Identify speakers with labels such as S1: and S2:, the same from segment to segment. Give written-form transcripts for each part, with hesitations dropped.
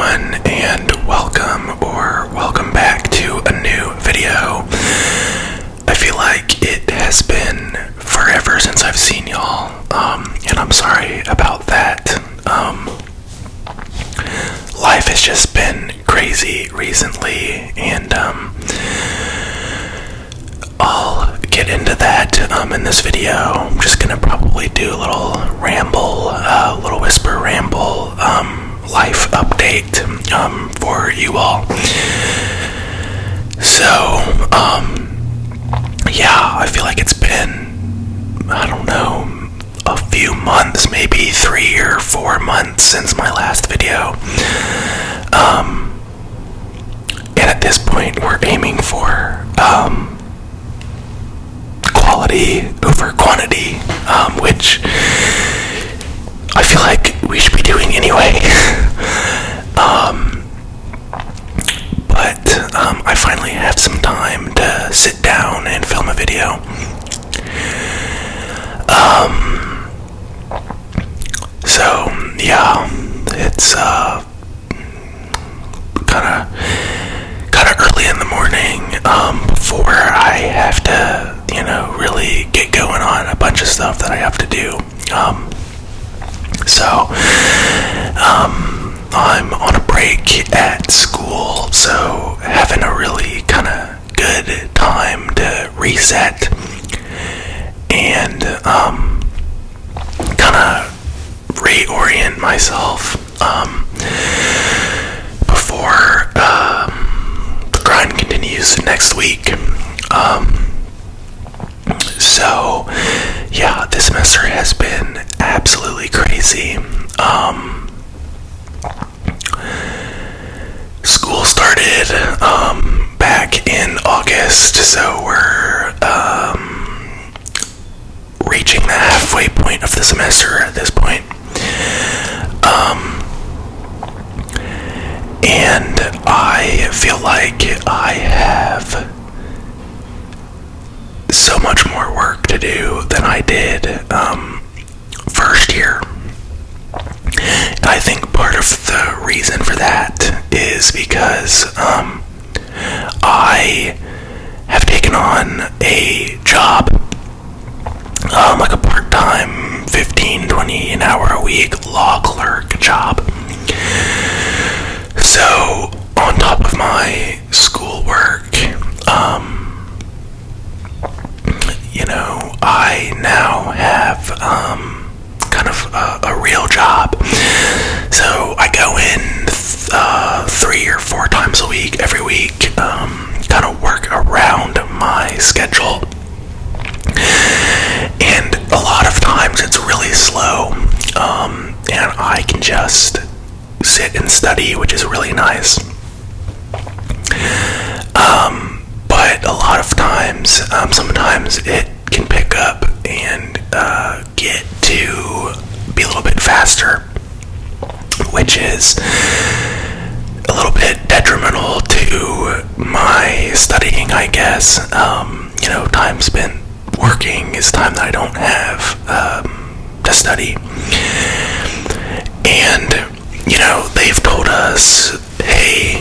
S1: everyone, and welcome back to a new video. I feel like it has been forever since I've seen y'all, and I'm sorry about that. Life has just been crazy recently, and I'll get into that in this video. I'm just gonna probably do a little ramble, little whisper ramble, life update for you all. So, yeah, I feel like it's been, I don't know, a few months, maybe 3 or 4 months since my last video. And at this point, we're aiming for quality over quantity, which I feel like we should be doing anyway. But I finally have some time to sit down and film a video. So yeah, it's kind of early in the morning before I have to, really get going on a bunch of stuff that I have to do. So I'm on a break at school, so having a really kind of good time to reset and kind of reorient myself before the grind continues next week. So yeah, this semester has been absolutely crazy. School started back in August, so we're reaching the halfway point of the semester at this point. And I feel like I have so much more work to do than I did first year. And I think part of the reason for that is because I have taken on a job, like a part-time 15-20 an hour a week law clerk job. So on top of my schoolwork, I now have kind of a real job. So I go in 3 or 4 times a week, every week, kind of work around my schedule. And a lot of times it's really slow, and I can just sit and study, which is really nice. But a lot of times, sometimes it can pick up and get to be a little bit faster, which is a little bit detrimental to my studying, I guess. Time spent working is time that I don't have to study. And, they've told us, hey,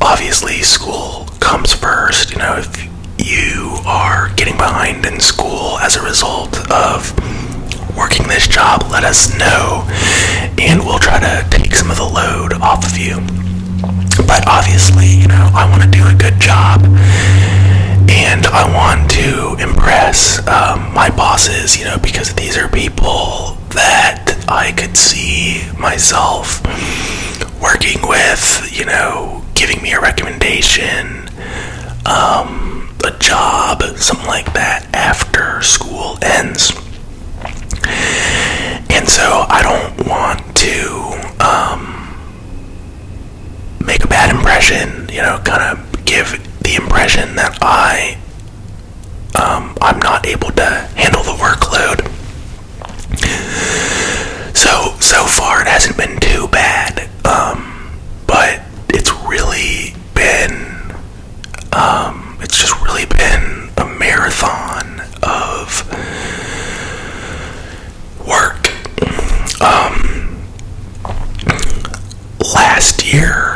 S1: obviously school comes first. If you are getting behind in school as a result of working this job, let us know, and we'll try to take some of the load off of you. But obviously, I want to do a good job, and I want to impress my bosses, because these are people that I could see myself working with, giving me a recommendation, a job, something like that after school ends. And so I don't want to make a bad impression, kind of give the impression that I'm not able to handle the workload. So far it hasn't been too bad, but it's really been, it's just really been a marathon of work. Last year.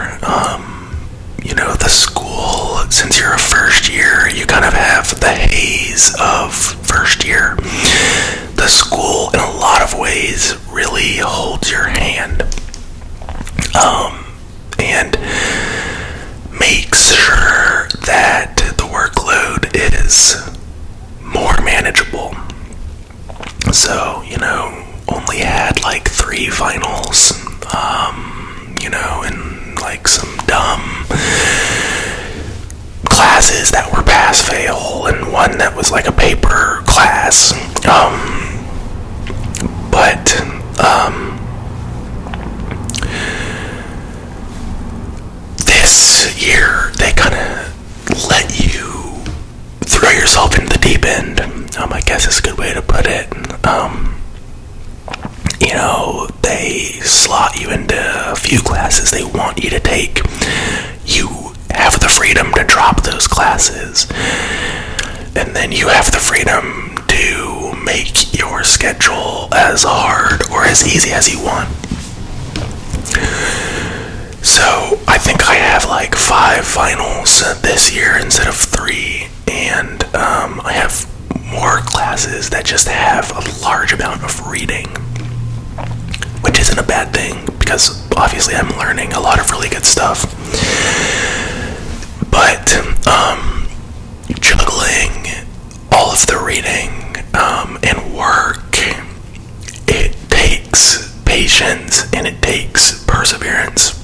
S1: The school, since you're a first year, you kind of have the haze of first year. The school, in a lot of ways, really holds your hand, and makes sure that the workload is more manageable. So, only had like 3 finals, and like some dumb classes that were pass-fail, and one that was like a paper class. But this year, they kind of let you throw yourself into the deep end. I guess is a good way to put it. They slot you into a few classes they want you to take. You have the freedom to drop those classes, and then you have the freedom to make your schedule as hard or as easy as you want. So I think I have like 5 finals this year instead of 3, and I have more classes that just have a large amount of reading, which isn't a bad thing, because obviously I'm learning a lot of really good stuff. But juggling all of the reading and work, it takes patience and it takes perseverance.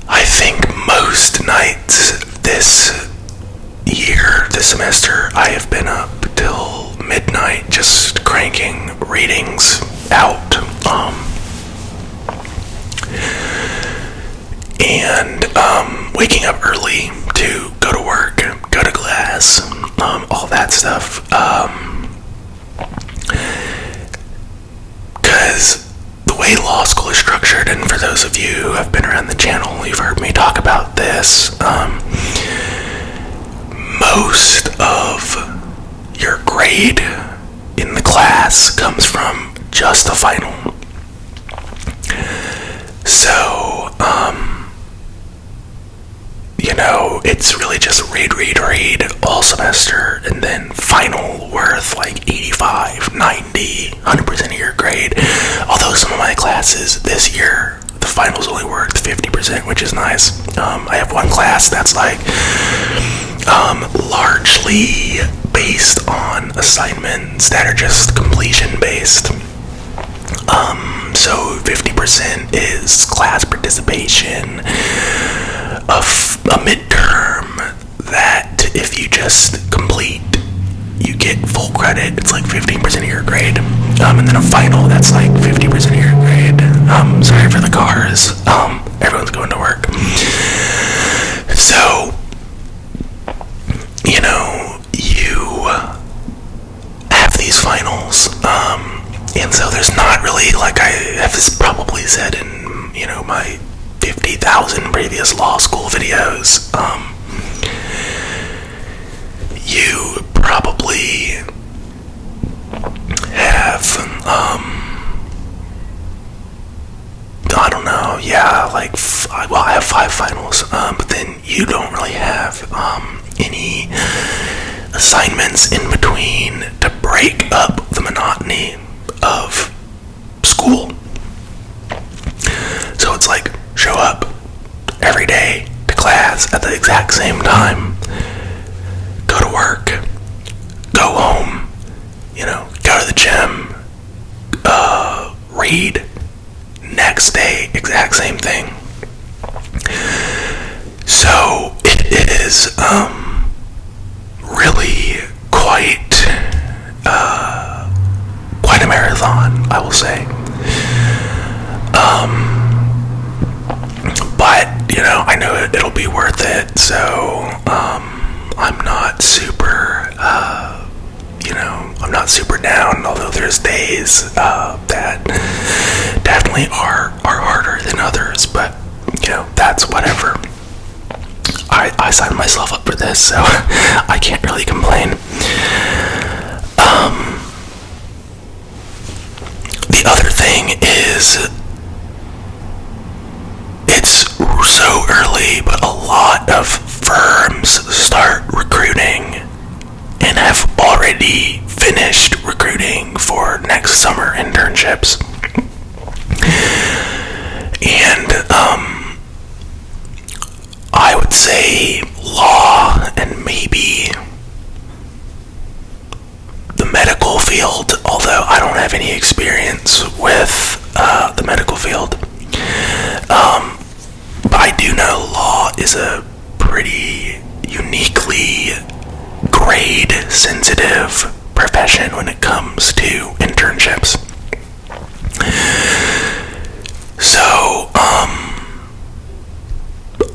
S1: I think most nights this semester, I have been up till midnight just cranking readings out. And waking up early to go to work, go to class, all that stuff. Because the way law school is structured, and for those of you who have been around the channel, you've heard me talk about this, most of your grade in the class comes from just the final. So, it's really just read all semester, and then final worth like 85, 90, 100% of your grade. Although some of my classes this year, the final's only worth 50%, which is nice. I have one class that's like largely based on assignments that are just completion based. So 50% is class participation of a midterm that if you just complete, you get full credit. It's like 15% of your grade. And then a final that's like 50% of your grade. Sorry for the cars. Everyone's going to work. So, you have these finals. And so there's not really, like I have probably said in, my 50,000 previous law school videos, you probably have, I don't know, yeah, I have 5 finals, but then you don't really have any assignments in between to break up the monotony of school. So it's like, show up every day to class at the exact same time, go to work, go home, go to the gym, read, next day, exact same thing. So it is really quite a marathon, I will say. But I know it'll be worth it. So I'm not super, I'm not super down. Although there's days that definitely are harder than others. But that's whatever. I signed myself up for this, so I can't really complain. The other thing is early, but a lot of firms start recruiting and have already finished recruiting for next summer internships. And I would say law and maybe the medical field, although I don't have any experience with the medical field. But I do know law is a pretty uniquely grade-sensitive profession when it comes to internships. So,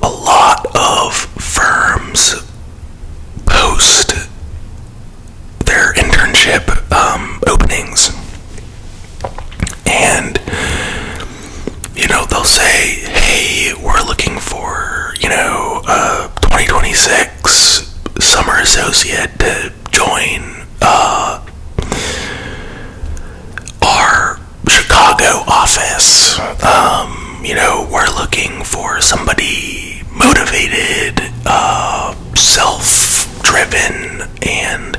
S1: a lot of firms post their internship openings, and they'll say, hey, we're looking for a 2026 summer associate to join our Chicago office. We're looking for somebody motivated, self-driven, and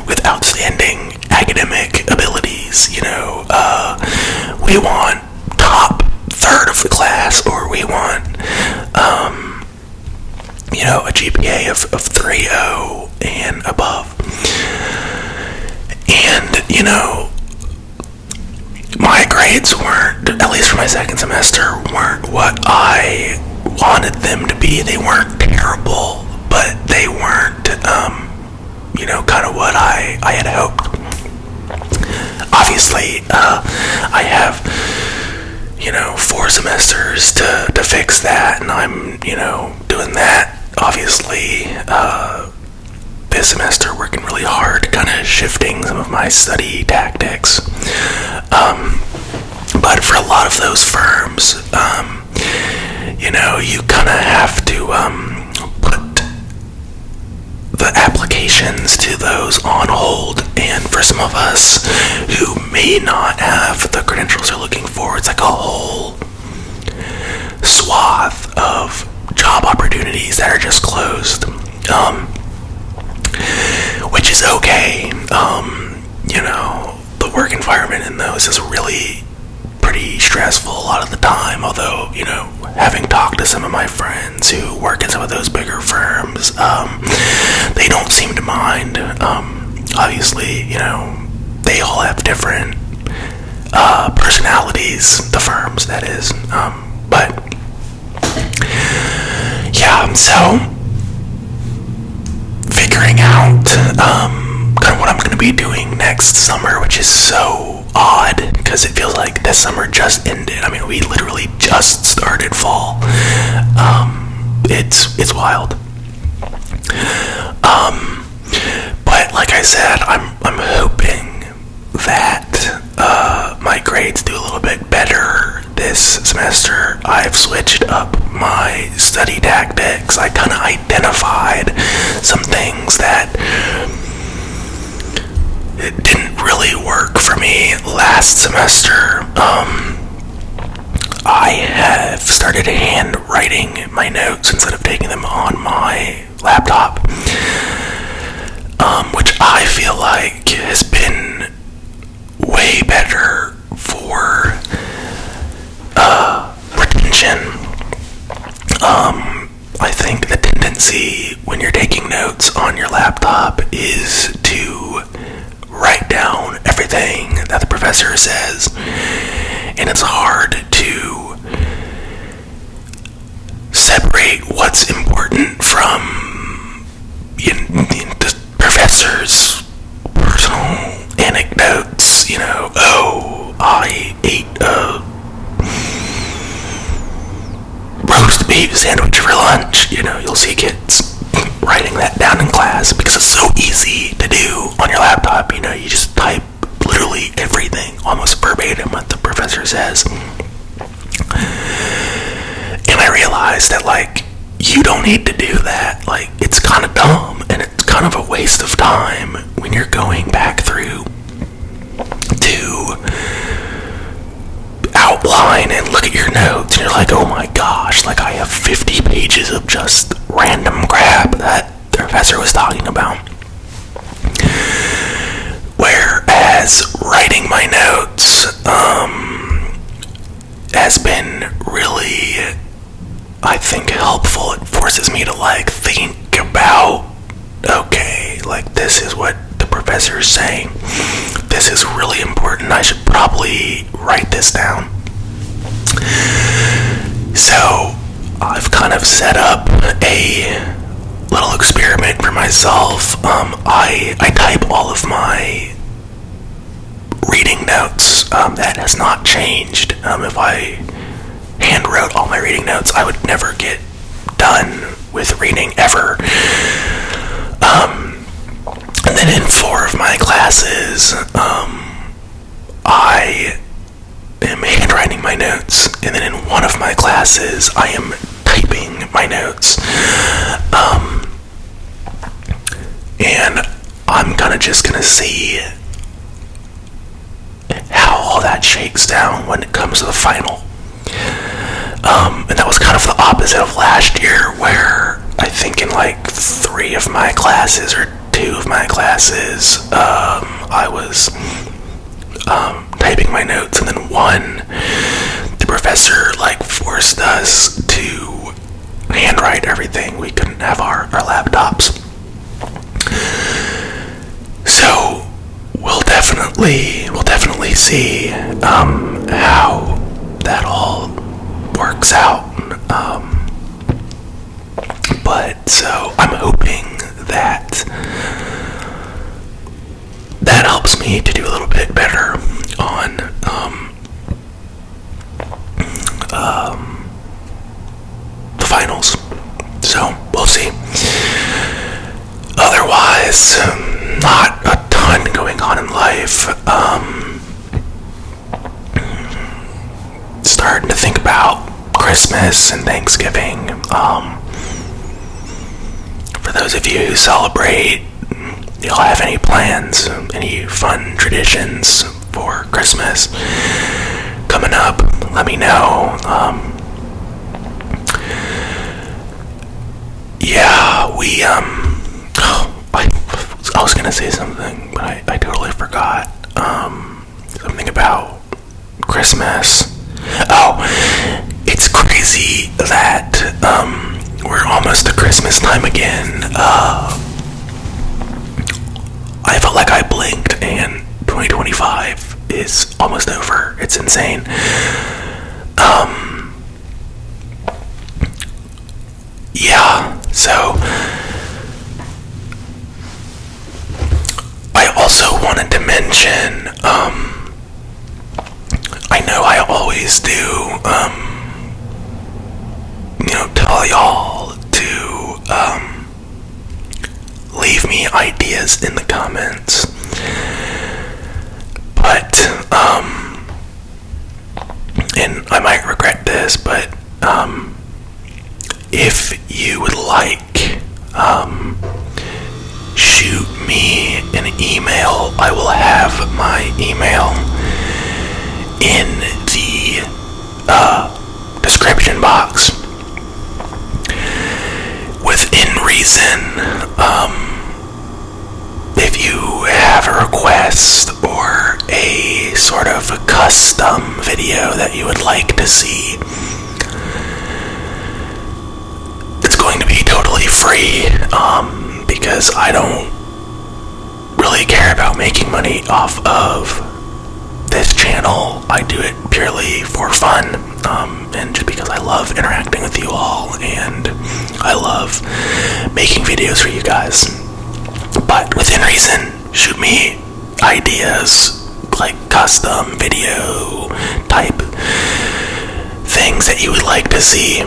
S1: with outstanding academic abilities. We want top third of the class, or we want a GPA of 3.0 and above. And my grades weren't, at least for my second semester, weren't what I wanted them to be. They weren't terrible, but they weren't kind of what I had hoped. Obviously, I have 4 semesters to fix that, and I'm doing that. Obviously, this semester working really hard, kind of shifting some of my study tactics. But for a lot of those firms, you kind of have to put the applications to those on hold. And for some of us who may not have the credentials they're looking for, it's like a whole swath of job opportunities that are just closed, which is okay. The work environment in those is really pretty stressful a lot of the time, although, having talked to some of my friends who work in some of those bigger firms, they don't seem to mind. Obviously, they all have different personalities, the firms, that is. But yeah, so figuring out kind of what I'm going to be doing next summer, which is so odd because it feels like this summer just ended. I mean, we literally just started fall. It's wild. But like I said, I'm hoping that my grades do a little bit better this semester. I've switched up my study tactics. I kind of identified some things that it didn't really work for me last semester. I have started handwriting my notes instead of taking them on my laptop, which I feel like has been way better for retention. I think the tendency when you're taking notes on your laptop is to write down everything that the professor says, and it's hard to separate what's important from the professor's personal anecdotes. Oh, I ate a roast beef sandwich for lunch. You'll see kids writing that down in class because it's so easy to do on your laptop. You just type literally everything, almost verbatim, what the professor says. And I realized that, you don't need to do that. It's kind of dumb, and it's kind of a waste of time when you're going back through to outline and look at your notes. and you're like, oh my gosh, like I have 50 pages of just random crap that the professor was talking about. Whereas writing my notes has been really, I think, helpful. It forces me to like think about, okay, like this is what the professor is saying. This is really important. I should probably write this down. So I've kind of set up a little experiment for myself. I type all of my reading notes. That has not changed. If I hand wrote all my reading notes, I would never get done with reading ever. And then in 4 of my classes, I am handwriting my notes, and then in 1 of my classes, I am typing my notes. And I'm just gonna see how all that shakes down when it comes to the final. And that was kind of the opposite of last year, where I think in like 3 of my classes or 2 of my classes, I was typing my notes, and then 1, the professor like forced us to handwrite everything. We couldn't have our laptops. So we'll definitely see how that all works out. But so I'm hoping that helps me to do a little bit better on the finals. So we'll see. Otherwise, not a ton going on in life. Starting to think about Christmas and Thanksgiving. For those of you who celebrate, do y'all have any plans, any fun traditions for Christmas coming up? Let me know. I was gonna say something, but I totally forgot. Something about Christmas. Oh, it's crazy that we're almost to Christmas time again. I felt like I blinked and 2025 is almost over. It's insane. So I also wanted to mention, I know I always do, tell y'all to leave me ideas in the comments, but and I might regret this, but if you would like, shoot me an email. I will have my email in the description box. Within reason, if you have a request or a sort of a custom video that you would like to see, it's going to be totally free, because I don't really care about making money off of this channel. I do it purely for fun, and just because I love interacting with you all, and I love making videos for you guys. But within reason, shoot me ideas, like custom video type things that you would like to see.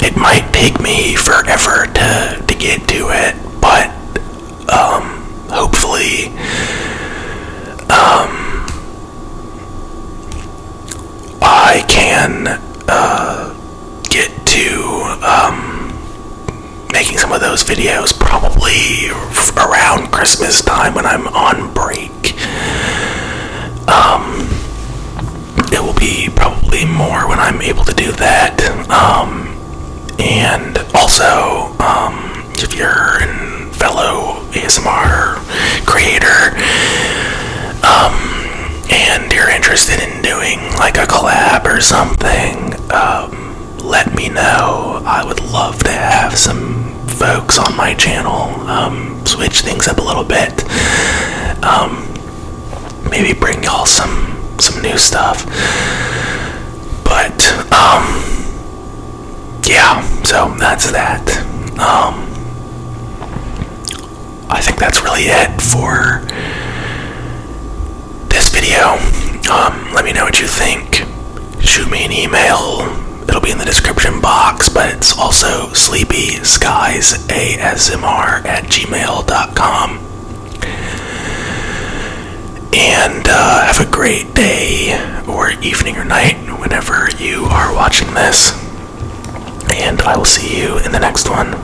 S1: It might take me forever to get to it, but hopefully I can get to making some of those videos probably around Christmas time when I'm on break. It will be probably more when I'm I'm able to do that. And also, if you're a fellow ASMR creator, and you're interested in doing like a collab or something, let me know. I would love to have some folks on my channel, switch things up a little bit, maybe bring y'all some new stuff. But yeah, so that's that. I think that's really it for this video. Let me know what you think. Shoot me an email. It'll be in the description box, but it's also sleepyskiesasmr@gmail.com. And have a great day, or evening, or night, whenever you are watching this. And I will see you in the next one.